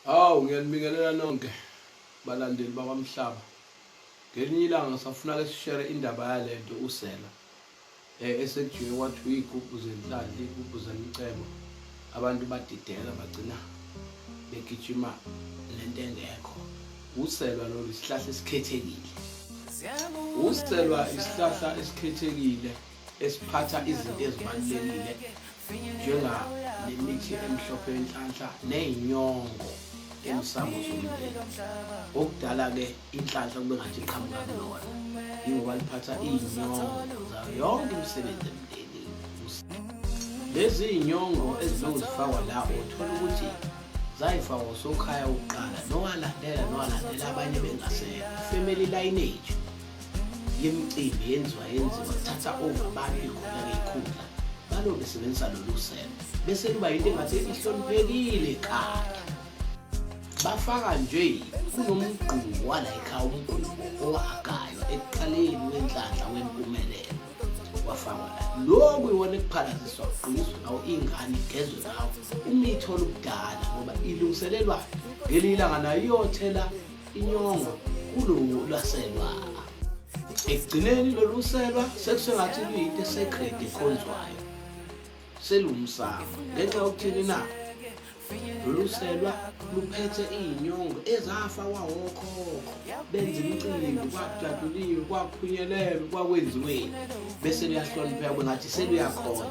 Ngiyanibingelela nonke balandeli bakwa-Mhlaba. Ngelinye ilanga safuna-ke sishare indaba yalento usela esekujike kwathiwa iy'gubhu zenhlanhla, iy'gubhu zemicebo. Abantu badideka bagcina begijima lento engekho. Uselwa lolu isihlahla esikhethekile. Uselwa isihlahla esikhethekile esiphatha izinto ezibalulekile njengalemithi emhlophe yenhlanhla ney'nyongo emsamo zomndeni. Okudala-ke inhlanhla kube ngathi iqhamuka kulona yingoba liphatha iy'nyongo zayo yonke imisebenzi emndenini. Lezi iy'nyongo ezizofakwa la uthola ukuthi zayifakwa usokhaya wokuqala nowalandela abanye bengasekho. Family lineage yemicimbi yenziwa kuthatha over abantu ikhula ngey'khundla balobe besebenzisa lolu selo bese luba yinto engathi ihloniphekile kade. Bafaka nje kunomgqumo wala ekhaya, umgqumo owagayo ekuqaleni wenhlanhla wempumelelo wafakwa la. Lokhu iwona ekuphalaziswa kuqinizwe nawo ingane igezwe nawo umitholo obudala ngoba ilungiselelwa ngelinye ilanga nayo iyothela inyongo kulo lwaselwa. Ekugcineni lolu selwa sekusengathi luyinto esecred ekhonzwayo selumsamo ngenxa yokuthini na lolu selwa luphethe iy'nyongo ezafakwa wokhokho benza imicimbi, kwakujaduliwe, kwaphunyelelwa, kwakwenziweni bese luyahlonipheka kwengathi seluyakhonzwa.